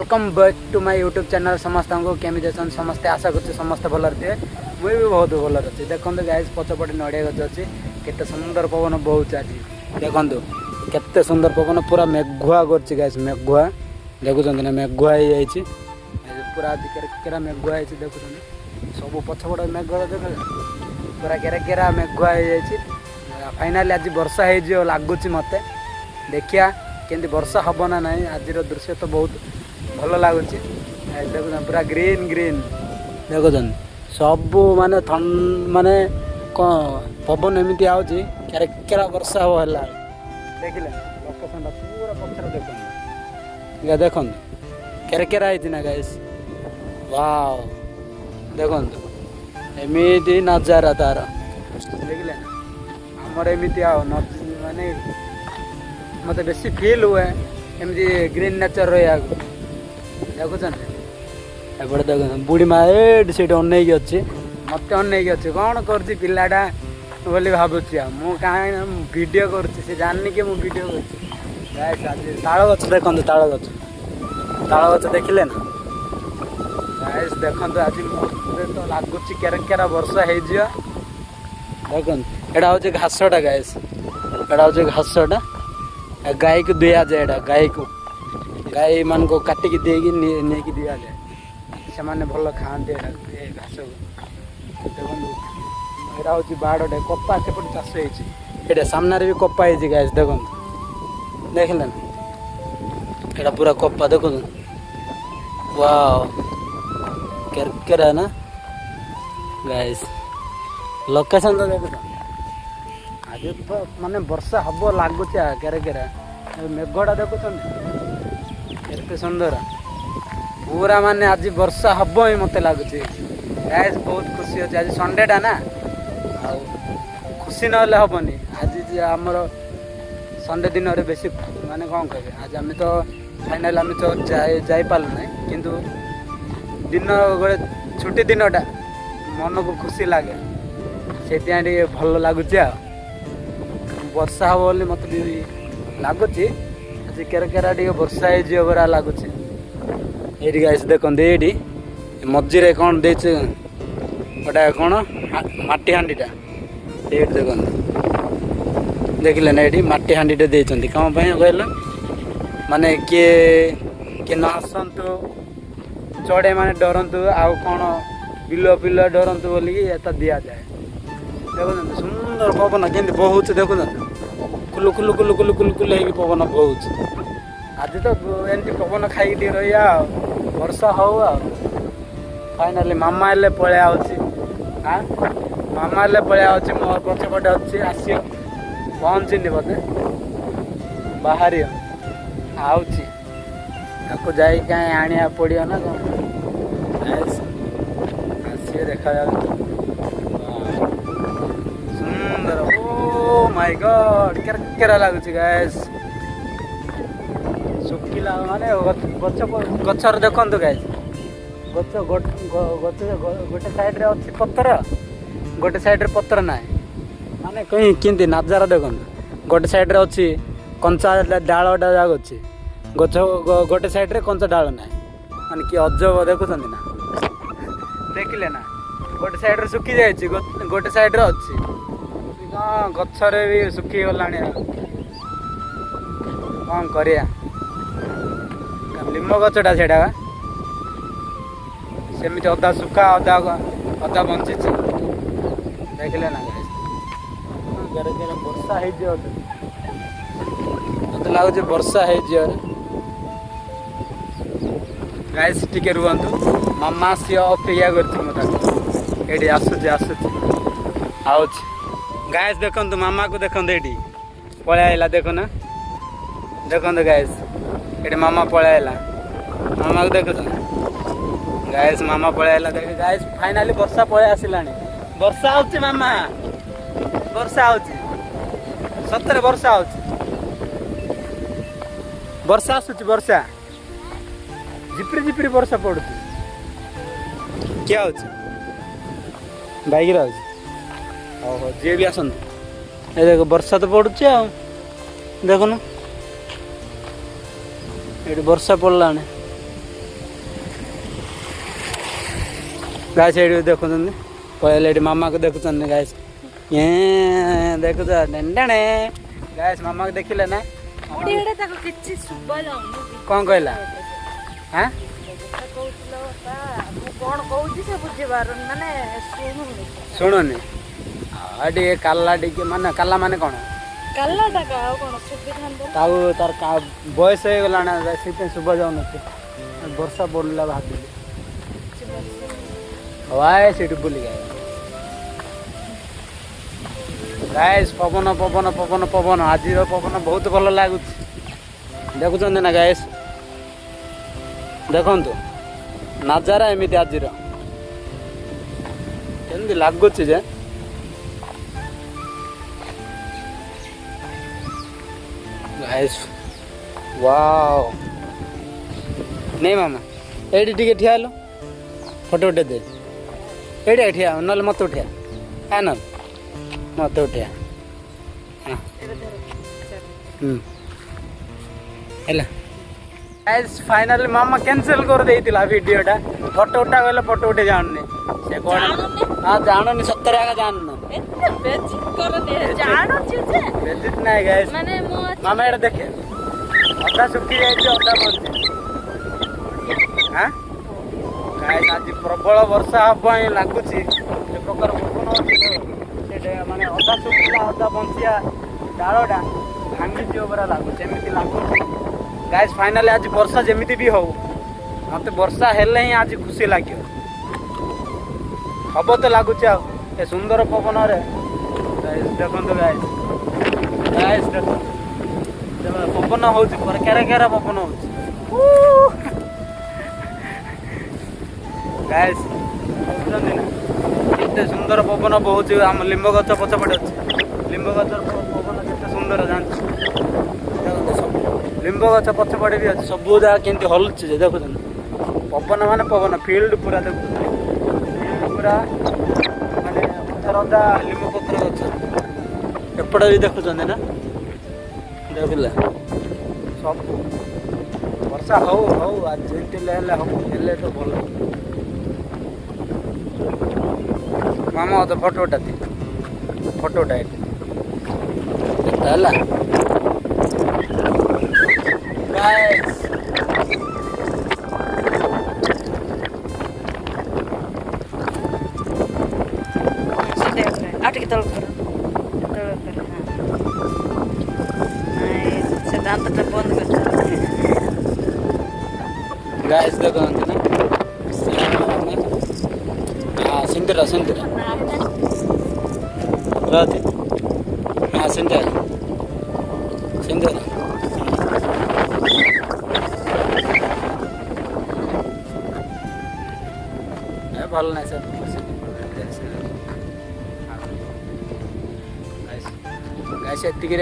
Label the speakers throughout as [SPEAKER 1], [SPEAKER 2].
[SPEAKER 1] Welcome back to my YouTube channel. समस्त को केमी देसन समस्ते आशा कर समस्ते भल थे। मुझे भी बहुत भल अच्छे। देखो गाइस पछपटे नड़िया गच अच्छी केते सुंदर पवन बहुत आज देखो केते सुंदर पवन पूरा मेघुआ कर गाइस मेघुआ देखुं ना मेघुआ हो जाए पूरा आज केरा मेघुआ है देखुं सब पछपट मेघुआ देख पूरा केरा केरा मेघुआ हो जाए। फाइनाली आज वर्षा हो लगुच मत देखिया केमती वर्षा हम ना ना आज दृश्य तो बहुत भल लगुच देखुन पूरा ग्रीन ग्रीन देखुन सब माने माने कौन पवन एमती आउची केरा वर्षा हो देखिले लोकेशन पूरा पक्षर देखो देखो केरा है ना गाइस वाव देखो एमती नजारा तार देखिले आमर एमती माने मत बेसी फील हुए एमती ग्रीन नेचर रहा देखुन एपटे देख बुढ़ी माँ से अनेक अच्छी मत अनेक अच्छे कौन कर पिलाटा बोली भावुची मुझे वीडियो कर जानी कि मुझे वीडियो कर ताल गच देखो ताल गच देखिले ना गाइस देखो आज तो लगुच केरा वर्षा हो देखो एटा हूँ घासटा गाइस एटा हूँ घासटा गाई को दिया जाए गाई मान को काटिक देगी नहीं दि जाए से मैंने भल खाते घास देखो यहाँ हूँ बाड़े कपा सेपटे चाष होते सामने भी कपा है गाइस देखो देखिले ना पूरा कपा देखो वाव केरा ना गाइस लोकेशन तो देखो आज तो माने वर्षा हम लगुच केरा मेघटा देखुं केते सुंदर पूरा माने आज वर्षा हम ही मत लगुच गाइस बहुत खुशी अच्छे आज संडेटा ना आ खुशी ना हेनी आज आमर संडे दिन में बेसी माने कौन कहे आज आम तो फाइनाल आम तो जापारू ना किंतु दिन गोटे छुट्टी दिनटा मन को खुशी लगे से भल लगुच वर्षा हम बोली मत लगुच आज केरा टे वर्षा होरा लगुच ये गाइस देखो ये मझे कौन दे गोटा कौन माटी हांडीटा ये देखो देखिले ना ये माटी हांडीटे देती कौन कहल माने किए न आसतु चढ़े माने डरतु आउ कौन बिल पिल डरतु बोल दि जाए देखो सुंदर पवन केमती बहुत देखो कुलु कुलु कुलु कुलु कुलु कुलु हो पवन बहुत आज तो एमती पवन खाई रही वर्षा हो फाइनाली मामा हेल्ले पलि हाँ मामा हेल्ले पलि मोर पछपटे अच्छी आस पहुँचनी बोधे बाहर आउची आपको जाई कहीं आनिया पड़ो ना कौन आसी देखा सुंदर ओ माय गॉड केरा लगुच गाइस सुखिला माने गचर देखो गाइस गच गोटे साइड रे अच्छी पत्र गोटे साइड रे पत्र ना माने कहीं किंती नजारा देखो गोटे साइड रे अच्छी कंचा डालटा जाग अच्छी गच गोटे साइड रे कंचा डाल ना माने कि अजब देखुं ना देखिले ना गोटे साइड रे सुखी जाइए गोटे साइड रे अच्छी गचरे भी सुखी गला कौन करिया लिंब गचटा से सेमती अदा सुखा अदा अदा बंची देखिले ना वर्षा मत लगुच वर्षा गाइस टिके रुहतु मामा सी अपेक्षा कर आसुची आउच गाइस देखो मामा को देखो ये पलैला देखो ना देखो गाइस ये मामा पलैला मामा को देखो गाइस मामा पलैला देख गाइस फाइनाली वर्षा पलि आसला वर्षा आउची मामा वर्षा आउची सतरे वर्षा आउची वर्षा आसुची वर्षा झिपरी झिपरी वर्षा पड़ू क्या होची बाइक रे हो जी भी आसतु देख वर्षा तो पड़ुची आ देखुन ये वर्षा पड़ला गाइस एठी देखुछन पहिले एठी मामा को देखुछन गाइस ये देखुछ डेंडे गाइस मामा को देखिले ना
[SPEAKER 2] ओडी एडा ताको किछि सुबा जाउनी
[SPEAKER 1] कोन कहला हां
[SPEAKER 2] कहउतलो बा मु कोन कहउची से बुझे बारन माने
[SPEAKER 1] सुनुनी आडी काला टिके माने काला माने कोन
[SPEAKER 2] काला टाका कोन सुबिधान
[SPEAKER 1] ताऊ तार का बयस हो गला ना सेते सुबा जाउ नते वर्षा पड़ला भाबिले हवाए सेठी बुली गए गाइस पवन पवन पवन पवन आज पवन बहुत भल लगुच देखुं ना गाइस देखु नजारा एमती आज केमती लगुच जे गाइस वाओ नहीं मामा एडी टिके ठिया लो फोटो उठे दे एडी ठिया नल मत उठिया है न मत उठिया ହେଲା गाइस फाइनली मामा कैंसिल कर देइतिला वीडियोटा फोटो उठा गले फोटो उठे जानने से कोन हां जाननी 70 आगा जानना
[SPEAKER 2] एते बेजित कर दे जानो छी जे
[SPEAKER 1] बेजित नाही गाइस
[SPEAKER 2] माने मो
[SPEAKER 1] मामा एटा देखे अदा सुखी जाय छै अदा बंची हां गाइस आज प्रबल वर्षा हबाई लागुची ए प्रकार पवन होची से माने अदा सुखीला अदा बंचिया डाळोडा भांगी जो बरा लागु जेमिति लागु गाइस फाइनली आज वर्षा जेमिति भी हो मते वर्षा हेले ही आज खुशी लागियो हबो तो लागुच आ ए सुंदर पवन रे गाइस देखंतो गाइस गाइस देखो पवन होउची पर केरा केरा पवन होउची गाइस बुझंदी ना केते सुंदर पवन बहुची हम लिंब गछ पछ पड़े अछि लिंब गछ पवन केते सुंदर जान लिंब गछ पछ पड़े भी अछि सब जगह केंती हलुची देखु पवन माने पवन फील्ड पूरा देखु पूरा माने पथरदा लिंब पत्र गछ एपड़ भी देखु ना देखला सब वर्षा हो आज जेंटी लेले हो हेले तो भलो मामा तो फोटो उठाती फोटो उठाए ହେଲା गाइस
[SPEAKER 2] सीधे आटे के तल कर से दांत पे बंद कर
[SPEAKER 1] गाइस देखो ना हां सिंदरा राती हां सिंदरा भल ना सर गाइस एतिक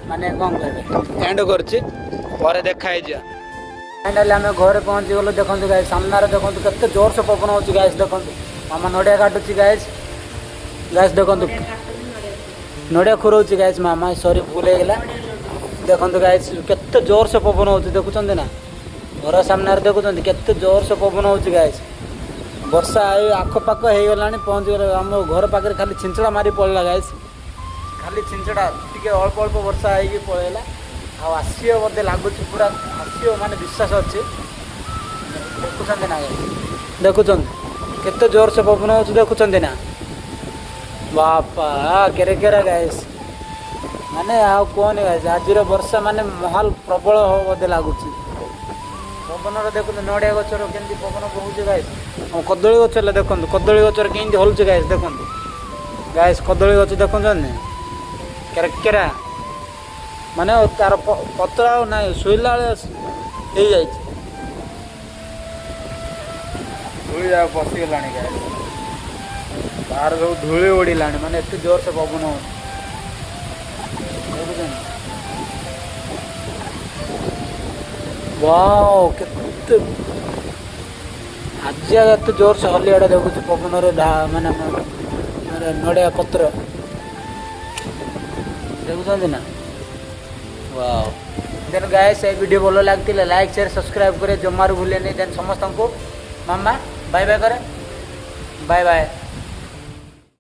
[SPEAKER 1] माने कौन कहबे एंड करछि परे देखाई जा फाइनली आम घर पहुँची गलो देखो गाइस सामने देखो केते जोर से पवन होची गाइस देखो मामा नडिया काटुची गाइस देखो नडिया खुरौची गाइस मामा सॉरी भूल हो गला देखो गाइस केते जोर से पवन होची देखुचंदी ना घर सामने देखुं केते जोर से पवन होची गाइस वर्षा आख पाख हो गला पहुँची गला आम घर पाखे खाली छिंचड़ा मारी पड़ला गाइस खाली छिंचड़ा टी अल्प अल्प वर्षा हो पड़ेगा आसियो बोधे लगुच पूरा आसियो माने विश्वास अच्छे देखुं ना देखुं केते जोर से पवन हो देखुं ना बापा केरे केरा गाइस माने आउ कौन गाइस आज वर्षा माने महाल प्रबल हो बोधे लगुच पवन देखो नड़िया गचर केमती पवन बहुचे गाइस कदली गचर देखो कदली गचर केमती हलुचे गाइस देखो गाइस कदली गच देखुं केरा माने तार पत्र ना शोला हो जाए धूली पशिगला गाइस तार सब धूली उड़ला माने एत जोर से पवन हो वाओ केते आज एत जोर से हलियाड़ा देखुच पवन माने नड़िया पत्र देखुं ना वाओ देन गाइस ये वीडियो भल लगती लाइक शेयर सब्सक्राइब करे जमार भूले नहीं देन समस्त को मामा बाय बाय करे बाय बाय।